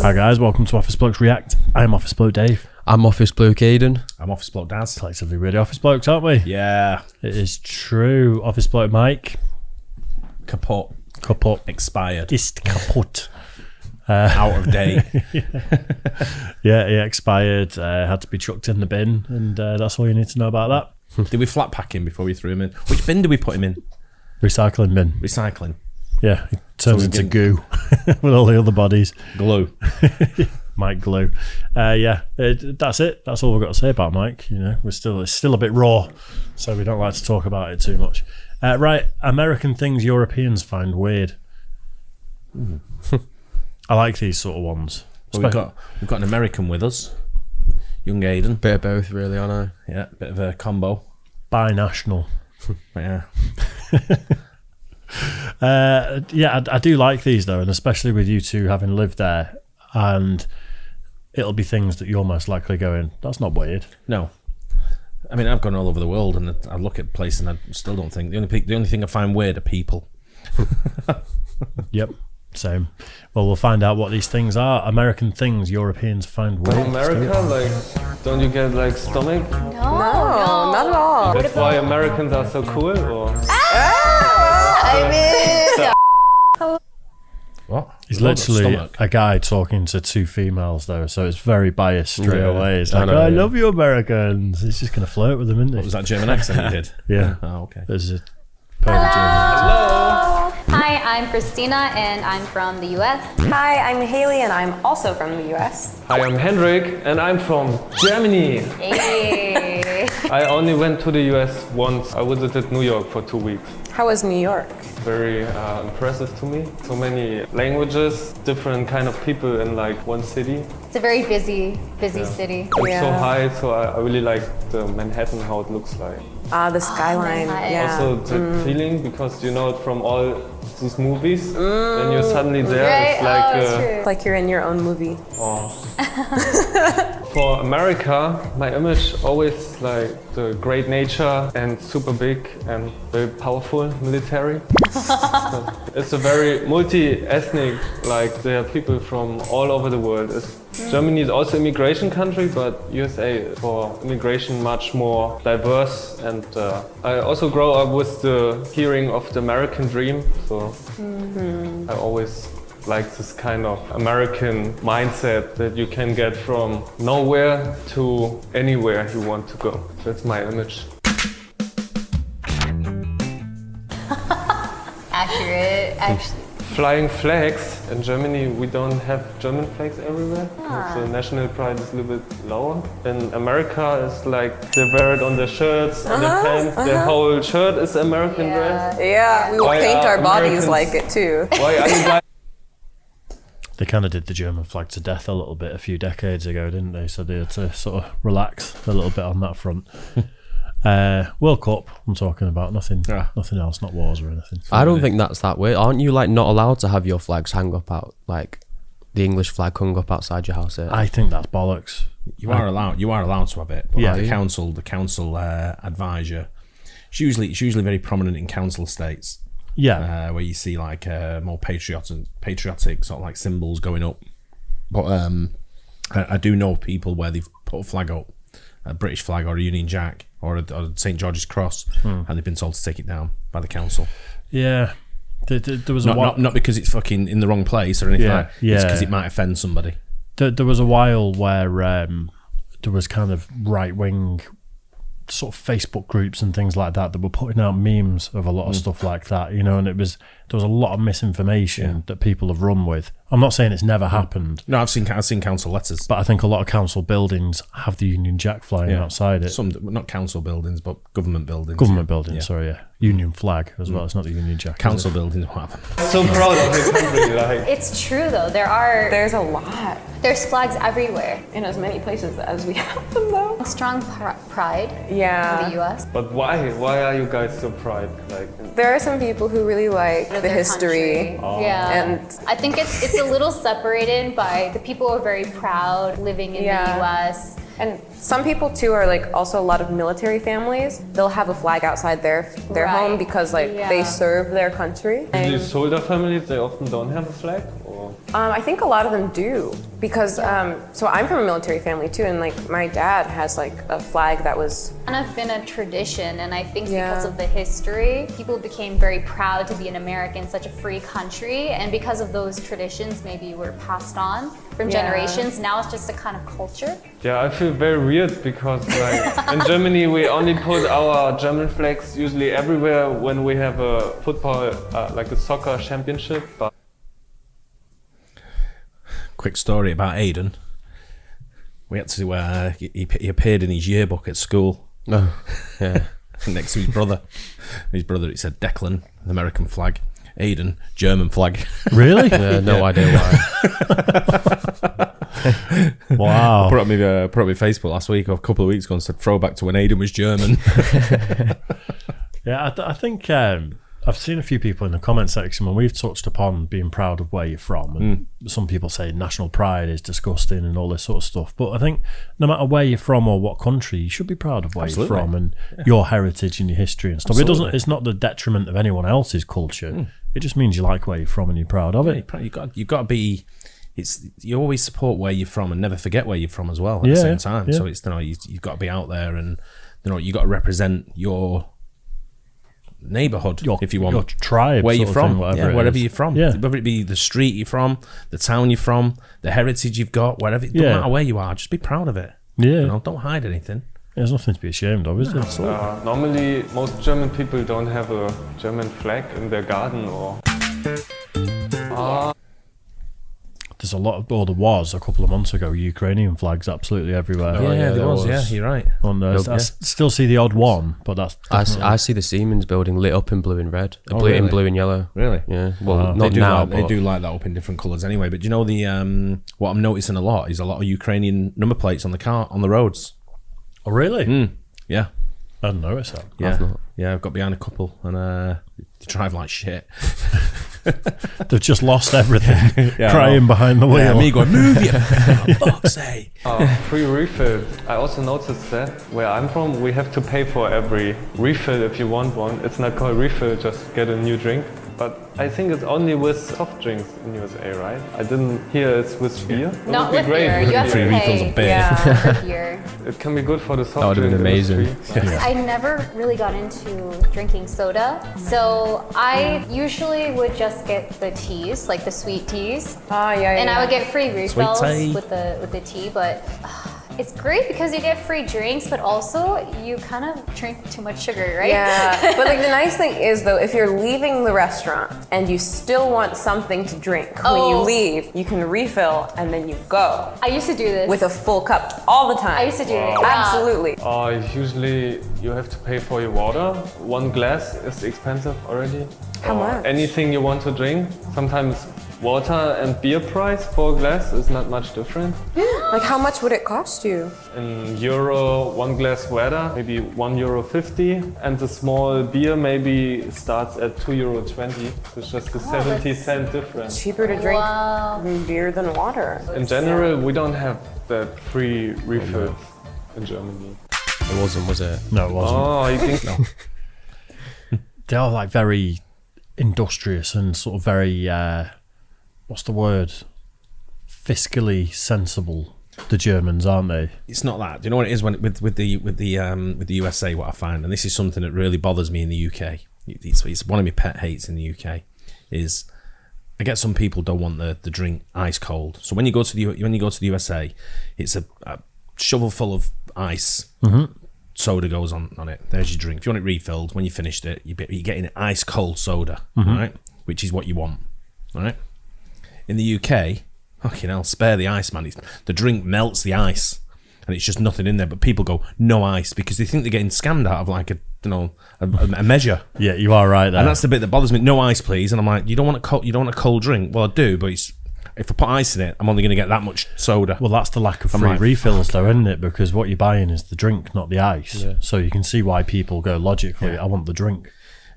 Hi guys, welcome to Office Blokes React. I'm Office Bloke Dave. I'm Office Bloke Aiden. I'm Office Bloke Daz. Collectively really Office Blokes, aren't we? Yeah. It is true. Office Bloke Mike. Kaput. Expired. Ist kaputt. Out of date. Yeah, he expired. Had to be chucked in the bin, and that's all you need to know about that. Did we flat pack him before we threw him in? Which bin did we put him in? Recycling bin. Recycling. Yeah, he turns into goo with all the other bodies. Glue. Mike Glue. That's it. That's all we've got to say about Mike. You know, it's still a bit raw, so we don't like to talk about it too much. Right, American things Europeans find weird. I like these sort of ones. Well, we've got an American with us, young Aiden. Bit of both, really, I know. Yeah, bit of a combo. Binational. Yeah. I do like these though, and especially with you two having lived there, and it'll be things that you're most likely going, that's not weird. No. I mean, I've gone all over the world, and I look at places, and I still don't think the only thing I find weird are people. Yep, same. Well, we'll find out what these things are. American things Europeans find weird. America, like, don't you get like stomach? No, not at all. That's why Americans are so cool, or? What? He's literally a guy talking to two females though, so it's very biased straight away. It's like, I love you Americans. He's just going to flirt with them, isn't he? What was that German accent he did? Yeah. Oh, okay. There's a perfect German. Hello. Hi, I'm Christina and I'm from the US. Hi, I'm Haley and I'm also from the US. Hi, I'm Hendrik and I'm from Germany. Hey. I only went to the US once. I visited New York for 2 weeks. How was New York? Very impressive to me. So many languages, different kind of people in like one city. It's a very busy city. It's so high, so I really like the Manhattan, how it looks like. The skyline, yeah. Also the feeling, because you know it from all these movies. When you're suddenly there, it's like Like you're in your own movie. For America, my image always like the great nature and super big and very powerful military. It's a very multi-ethnic, like there are people from all over the world. Germany is also an immigration country, but USA for immigration much more diverse. And I also grow up with the hearing of the American dream, so I always like this kind of American mindset that you can get from nowhere to anywhere you want to go. That's my image. Accurate, actually. Flying flags. In Germany, we don't have German flags everywhere. The national pride is a little bit lower. In America, it's like they wear it on their shirts, on their pants. Their whole shirt is American dress. Yeah, we will Why paint are our bodies Americans- like it too. Why are you guys? They kind of did the German flag to death a little bit a few decades ago, didn't they? So they had to sort of relax a little bit on that front. World Cup, I'm talking about, nothing else, not wars or anything. I don't think that's that way. Aren't you like not allowed to have your flags hang up out, like the English flag hung up outside your house here? I think that's bollocks. You are allowed to have it. But Yeah. like the council advise you. It's usually very prominent in council estates. Yeah. Where you see like more patriotic sort of like symbols going up. But I do know of people where they've put a flag up, a British flag or a Union Jack or a St George's Cross, and they've been told to take it down by the council. Yeah. There was not because it's fucking in the wrong place or anything. Yeah, like that. yeah. It's because it might offend somebody. There was a while where there was kind of right-wing sort of Facebook groups and things like that were putting out memes of a lot of stuff like that, you know, and there was a lot of misinformation that people have run with. I'm not saying it's never happened. No, I've seen council letters, but I think a lot of council buildings have the Union Jack flying outside it. Some not council buildings, but government buildings. Buildings, sorry, yeah. Union flag as well. It's not the Union Jack. Council buildings, what happened? So proud of your country, like. It's true though. There's a lot. There's flags everywhere. In as many places as we have them though. Strong pride in the US. But why? Why are you guys so proud? Like, There are some people who really like the Their history. country. Yeah. And I think it's a little separated by the people who are very proud living in the US. And some people too are like also a lot of military families. They'll have a flag outside their home because like they serve their country. these soldier families, they often don't have a flag, or? I think a lot of them do because so I'm from a military family too, and like my dad has like a flag that was kind of been a tradition, and I think Yeah. because of the history, people became very proud to be an American, such a free country, and because of those traditions, maybe were passed on from Yeah. generations. Now it's just a kind of culture. Yeah, I feel very weird because like in Germany we only put our German flags usually everywhere when we have a football, like a soccer championship. But Quick story about Aidan. We had to. He appeared in his yearbook at school Oh, yeah. next to his brother. His brother, it said Declan, American flag. Aidan, German flag. Really? Yeah, no idea why. Wow. Put it on my Facebook last week or a couple of weeks ago and said throwback to when Aidan was German. Yeah, I think I've seen a few people in the comment section when we've touched upon being proud of where you're from, and some people say national pride is disgusting and all this sort of stuff. But I think no matter where you're from or what country, you should be proud of where Absolutely. you're from and your heritage and your history and stuff. Absolutely. It's not the detriment of anyone else's culture. It just means you like where you're from and you're proud of it. You've got to be. You always support where you're from and never forget where you're from as well at the Yeah, same time. yeah. So it's you've got to be out there and you've got to represent your neighborhood if you want, your tribe, where sort you're of from, thing, whatever it wherever is. you're from, Yeah. whether it be the street you're from, the town you're from, the heritage you've got, whatever. It doesn't Yeah. matter where you are, just be proud of it. Yeah. Don't hide anything. There's nothing to be ashamed of, is there? normally most German people don't have a German flag in their garden or. There's a lot of, or there was a couple of months ago, Ukrainian flags absolutely everywhere. there was. Yeah, you're right. I still see the odd one, but that's I see the Siemens building lit up in blue and red. really? In blue and yellow. Really? Yeah. Well, Wow. not They do, now, they but do light that up in different colours anyway. But do you know the what I'm noticing a lot is a lot of Ukrainian number plates on the roads. Oh, really? Yeah, I didn't notice that. yeah, not. yeah. I've got behind a couple and they drive like shit. They've just lost everything, Yeah, crying behind the wheel. Yeah, me going move your fuck's sake. Free refills. I also noticed that where I'm from, we have to pay for every refill if you want one. It's not called refill, just get a new drink. But I think it's only with soft drinks in USA, right? I didn't hear it's with beer. It Not would be with great beer. with You have to Free refills pay of beer. yeah. for beer. It can be good for the soft That would've drink been amazing. industry. I never really got into drinking soda, so I usually would just get the teas, like the sweet teas, Yeah. and I would get free refills tea. with the tea. But it's great because you get free drinks, but also you kind of drink too much sugar, right? Yeah, but like the nice thing is though, if you're leaving the restaurant and you still want something to drink when you Oh. leave, you can refill and then you go I used to do this. with a full cup all the time. I used to do it. Yeah. Absolutely. Usually you have to pay for your water. One glass is expensive already. How Or much? Anything you want to drink. Sometimes water and beer price for a glass is not much different. Like how much would it cost you? In euro, one glass water, maybe €1.50, and the small beer maybe starts at €2.20. It's just a 70-cent difference. Cheaper to drink Wow. beer than water. In general, we don't have that free refills in Germany. it wasn't, was it? No, it wasn't. Oh, you think no? They are like very industrious and sort of very, what's the word? Fiscally sensible. The Germans, aren't they? It's not that. Do you know what it is with the USA? What I find, and this is something that really bothers me in the UK. It's one of my pet hates in the UK. Is I get some people don't want the drink ice cold. So when you go to the USA, it's a shovel full of ice. Soda goes on it. There's your drink. If you want it refilled, when you finished it, you're getting ice cold soda, right? Which is what you want, right? In the UK, fucking hell, spare the ice, man. The drink melts the ice, and it's just nothing in there. But people go no ice because they think they're getting scammed out of like a measure. Yeah, you are right there. And that's the bit that bothers me. No ice, please. And I'm like, you don't want a cold drink? Well, I do, but if I put ice in it, I'm only going to get that much soda. Well, that's the lack of I'm free like, refills, though, isn't it? Because what you're buying is the drink, not the ice. Yeah. So you can see why people go logically, I want the drink.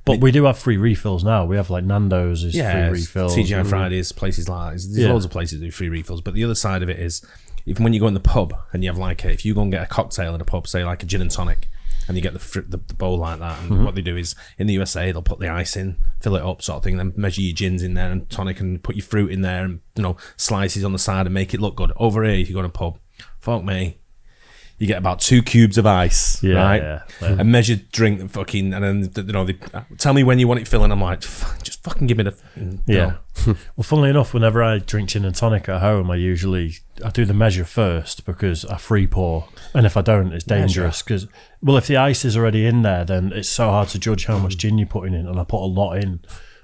But we do have free refills now. We have like Nando's is free refills. TGI Fridays, places like that. There's Yeah. loads of places that do free refills. But the other side of it is, even when you go in the pub and you have if you go and get a cocktail in a pub, say like a gin and tonic, and you get the bowl like that. And what they do is in the USA they'll put the ice in, fill it up, sort of thing, then measure your gins in there and tonic, and put your fruit in there, and slices on the side and make it look good. Over here, if you go to a pub, fuck me, you get about 2 cubes of ice, right? Yeah. A measured drink, and fucking, and then they tell me when you want it filling. I'm like, just fucking give me the. Yeah. Well, funnily enough, whenever I drink gin and tonic at home, I do the measure first because I free pour, and if I don't, it's dangerous. Because if the ice is already in there, then it's so hard to judge how much gin you're putting in, and I put a lot in,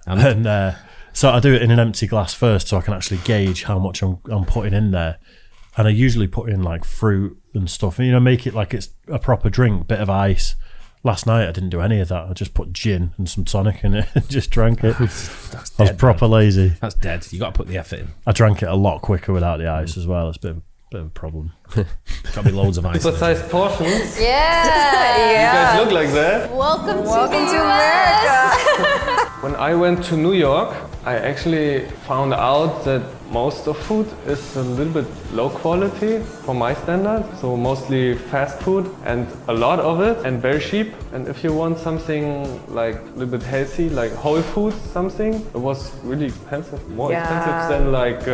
and so I do it in an empty glass first, so I can actually gauge how much I'm putting in there. And I usually put in like fruit and stuff, and make it like it's a proper drink, bit of ice. Last night I didn't do any of that. I just put gin and some tonic in it and just drank it. I was proper lazy. That's dead. You got to put the effort in. I drank it a lot quicker without the ice as well. It's a bit of a problem. Got to be loads of ice. Super-sized portions. Yeah. You guys look like that. Welcome to America. When I went to New York, I actually found out that most of food is a little bit low quality for my standard. So mostly fast food, and a lot of it, and very cheap. And if you want something like a little bit healthy, like Whole Foods something, it was really expensive. More expensive than like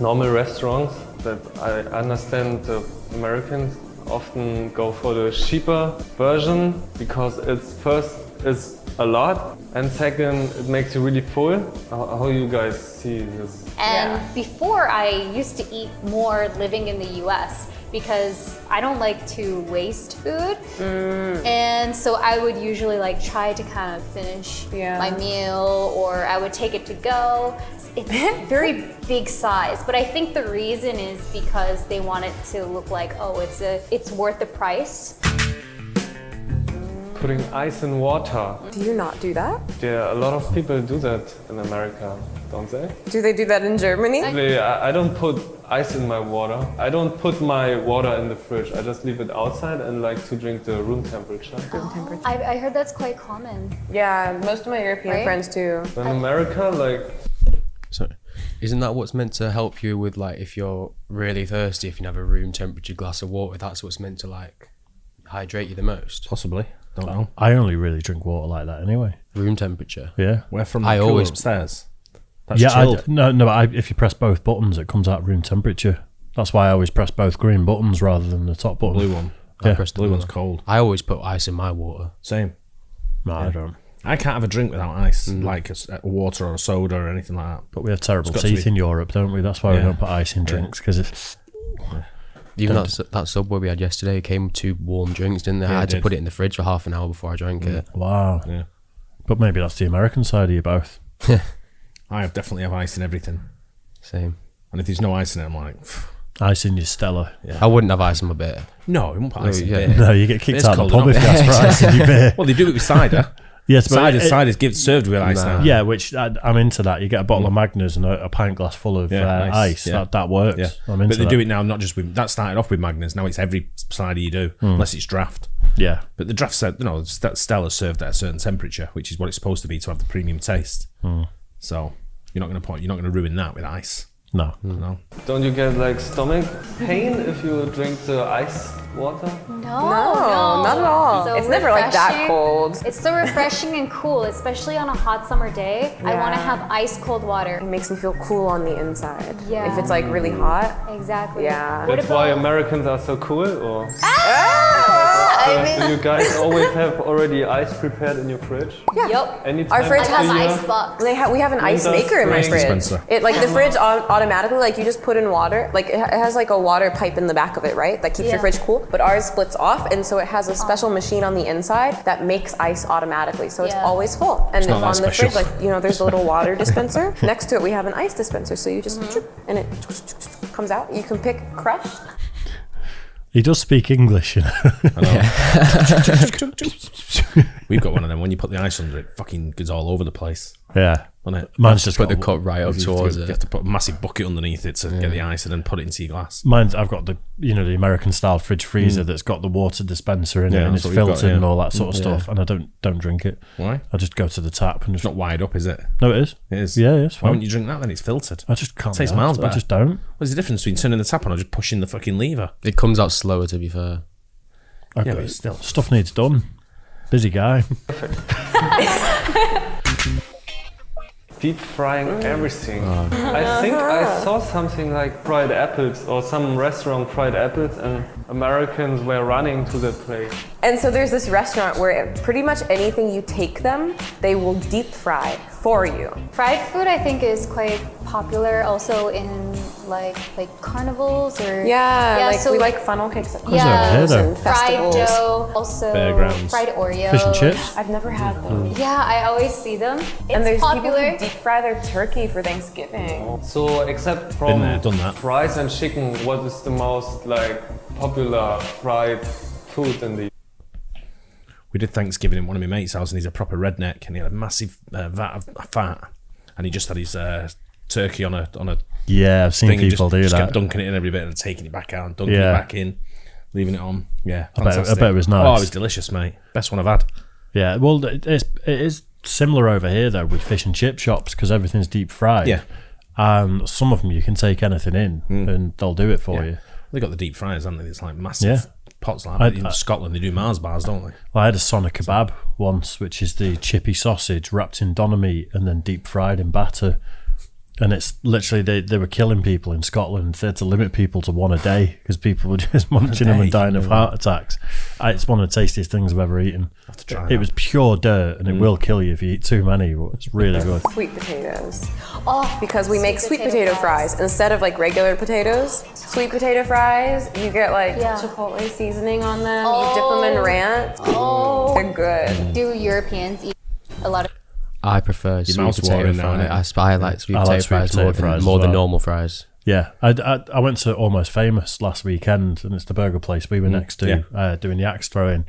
normal restaurants. That I understand the Americans often go for the cheaper version because it's a lot, and second, it makes you really full. How you guys see this? And before, I used to eat more living in the US because I don't like to waste food. And so I would usually like try to kind of finish my meal, or I would take it to go. It's very big size, but I think the reason is because they want it to look like, it's worth the price. Putting ice in water. Do you not do that? Yeah, a lot of people do that in America, don't they? Do they do that in Germany? Actually, I don't put ice in my water. I don't put my water in the fridge. I just leave it outside and like to drink the room temperature. I heard that's quite common. Yeah, most of my European friends do. In America, like... So, isn't that what's meant to help you with, like, if you're really thirsty, if you have a room temperature glass of water, that's what's meant to, like, hydrate you the most? Possibly. Don't know. I only really drink water like that anyway. Room temperature? Yeah. Where from? I cooler always- upstairs. That's chilled. If you press both buttons, it comes out room temperature. That's why I always press both green buttons rather than the top button. Blue one. Yeah. I press the Blue one's blue. cold. I always put ice in my water. Same. No, I don't. I can't have a drink without ice, like a water or a soda or anything like that. But we have terrible It's got to teeth be- in Europe, don't we? That's why we Yeah. don't put ice in drinks, because it's... Even that Subway we had yesterday came with 2 warm drinks, didn't they? Yeah, I had it to did. put it in the fridge for half an hour before I drank it. Wow. Yeah. But maybe that's the American side of you both. I definitely have ice in everything. Same. And if there's no ice in it, I'm like, Ice in your Stella. I wouldn't have ice in my beer. no, you won't put ice in yeah. beer. No, you get kicked It's out of the cold pub if you enough. ask for ice in your beer. Well, they do it with cider. Yes, but Cider's served with ice now. yeah, which I'm into that. You get a bottle of Magners and a pint glass full of Yeah, ice. yeah. That works. Yeah. I'm into But they that. do it now, not just with... That started off with Magners. Now it's every cider you do, unless it's draft. Yeah. But the draft said, Stella's served at a certain temperature, which is what it's supposed to be to have the premium taste. So you're not going to ruin that with ice. No. No. Don't you get like stomach pain if you drink the ice water? No, not at all. So It's never like that refreshing. cold. It's so refreshing and cool, especially on a hot summer day. I want to have ice cold water. It makes me feel cool on the inside. Yeah. If it's like really hot. Exactly. Yeah. What That's why about- Americans are so cool, or? I mean, Do you guys always have already ice prepared in your fridge? Yep. Anytime Our fridge of Has the year? ice box. We have an ice Windows, maker in my spring. fridge. Dispenser. It like the fridge automatically, like you just put in water, like it has like a water pipe in the back of it, right? That keeps Yeah. your fridge cool. But ours splits off, and so it has a special machine on the inside that makes ice automatically, so it's Yeah. always full. And if not that on the special. fridge, like there's a little water dispenser next to it. We have an ice dispenser, so you just and it comes out. You can pick crushed. He does speak English, you know. We've got one of them. When you put the ice under it, fucking goes all over the place. Yeah. Doesn't it? Mine's just Put got the cup right up You towards have it. to, you have to put a massive bucket underneath it to get the ice and then put it into your glass. I've got the American style fridge freezer that's got the water dispenser in it, Yeah, and that's it's what we've got, filtered and yeah. all that sort of stuff, and I don't drink it. Why? I just go to the tap and just... It's not wired up, is it? No, it is. It is. Yeah, it's Why fine. wouldn't you drink that then? It's filtered. I just can't. Tastes be miles arsed. I better. just don't. What's the difference between turning the tap on or just pushing the fucking lever? It comes out slower, to be fair. Yeah, but still. Stuff needs done. Busy guy. Deep frying everything. I think I saw something like fried apples, or some restaurant fried apples, and Americans were running to that place. And so there's this restaurant where pretty much anything you take them, they will deep fry for you. Fried food, I think, is quite popular also in like carnivals or So we like funnel cakes at over here, though? and fried festivals. dough, also Fairgrounds. fried Oreo. Fish and chips. I've never had them. Yeah, I always see them. It's And there's popular. people who deep fry their turkey for Thanksgiving. So except from Been there, done that. fries and chicken, what is the most like popular fried food in the We did Thanksgiving in one of my mates' house, and he's a proper redneck, and he had a massive vat of fat, and he just had his turkey on a Yeah, I've seen thing, and people just, do just that. kept dunking it in every bit and taking it back out, dunking Yeah. it back in, leaving it on. Yeah, I bet fantastic. it was nice. Oh, it was delicious, mate. Best one I've had. Yeah, well, it is similar over here though with fish and chip shops because everything's deep fried. Yeah. And some of them you can take anything in and they'll do it for Yeah. you. They got the deep fryers, haven't they? It's like massive Yeah. pots like that. In Scotland, they do Mars bars, don't they? Well, I had a Sonic kebab once, which is the chippy sausage wrapped in doner meat and then deep fried in batter. And it's literally, they were killing people in Scotland. They had to limit people to one a day because people were just munching them and day? dying of heart attacks. It's one of the tastiest things I've ever eaten. Have to try It that. was pure dirt and it will kill you if you eat too many, but it's really good. Sweet potatoes. Oh, Because we make sweet potato fries instead of like regular potatoes. Sweet potato fries, you get like chipotle seasoning on them. You dip them in ranch. Oh. They're good. Do Europeans eat a lot of I prefer sweet mouth's potato watering now, fries. innit? I like sweet I potato like sweet fries potato more fries than as well. normal fries. Yeah, I went to Almost Famous last weekend, and it's the burger place we were next to doing the axe throwing,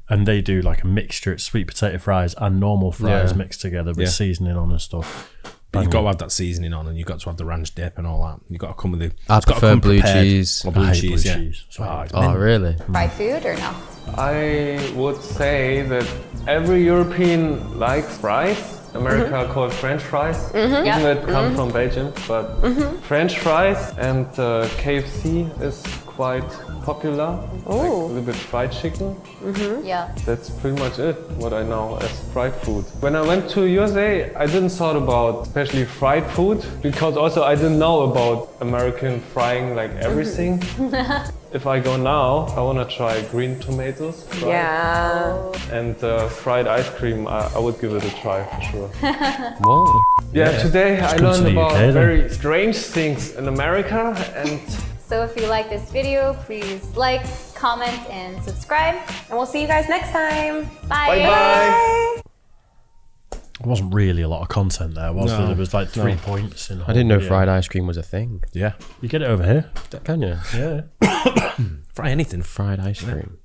and they do like a mixture. It's sweet potato fries and normal fries Yeah. mixed together with Yeah. seasoning on and stuff. But you've got to have that seasoning on, and you've got to have the ranch dip and all that. You've got to come with the. I it's got to prefer come blue prepared. cheese. Or blue I hate cheese, blue yeah. cheese. So Oh, really? fried food or no? I would say that every European likes fries. America called French fries, even though it comes from Belgium. But French fries and KFC is quite popular. Like a little bit fried chicken. Yeah. That's pretty much it, what I know as fried food. When I went to USA, I didn't thought about especially fried food because also I didn't know about American frying like everything. If I go now, I want to try green tomatoes. fried. Yeah. And fried ice cream, I would give it a try for sure. Whoa. Yeah, today I come to learned the about UK then. very strange things in America, and So if you like this video, please like, comment, and subscribe. And we'll see you guys next time. Bye. bye. There wasn't really a lot of content there, was there? There was like 3 points in the I didn't know whole video. fried ice cream was a thing. Yeah. You get it over here. Can you? Yeah. Fry anything. Fried ice cream.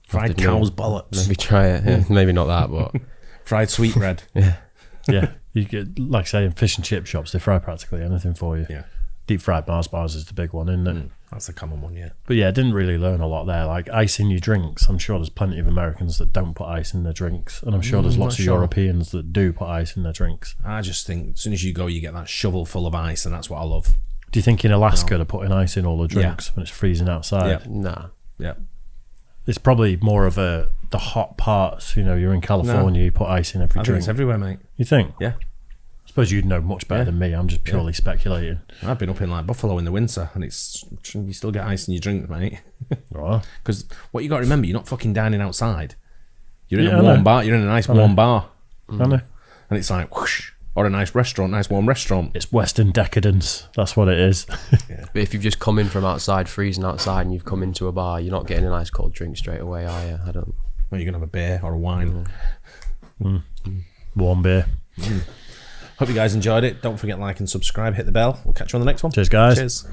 Fried Didn't know. cow's bollocks. Maybe try it. Yeah, maybe not that, but Fried sweetbread. Yeah. You get, like I say, in fish and chip shops, they fry practically anything for you. Yeah. Deep fried Mars bars is the big one, isn't it? That's the common one, yeah. But yeah, I didn't really learn a lot there. Like ice in your drinks, I'm sure there's plenty of Americans that don't put ice in their drinks, and I'm sure there's lots of sure. Europeans that do put ice in their drinks. I just think as soon as you go, you get that shovel full of ice, and that's what I love. Do you think in Alaska they're putting ice in all the drinks when it's freezing outside? Yeah. nah. Yeah. It's probably more of the hot parts. You know, you're in California, you put ice in every I think drink. it's everywhere, mate. You think? Yeah. I suppose you'd know much better than me. I'm just purely speculating. I've been up in like Buffalo in the winter, and it's you still get ice in your drink, mate. Oh. Because what you got to remember, you're not fucking dining outside. You're in Yeah, a I warm know. bar. You're in a nice warm bar, I know. and it's like whoosh, or a nice restaurant, nice warm restaurant. It's Western decadence. That's what it is. But if you've just come in from outside, freezing outside, and you've come into a bar, you're not getting a nice cold drink straight away, are you? I don't. Well, you're gonna have a beer or a wine. Warm beer. Hope you guys enjoyed it. Don't forget like and subscribe. Hit the bell. We'll catch you on the next one. Cheers, guys. Cheers.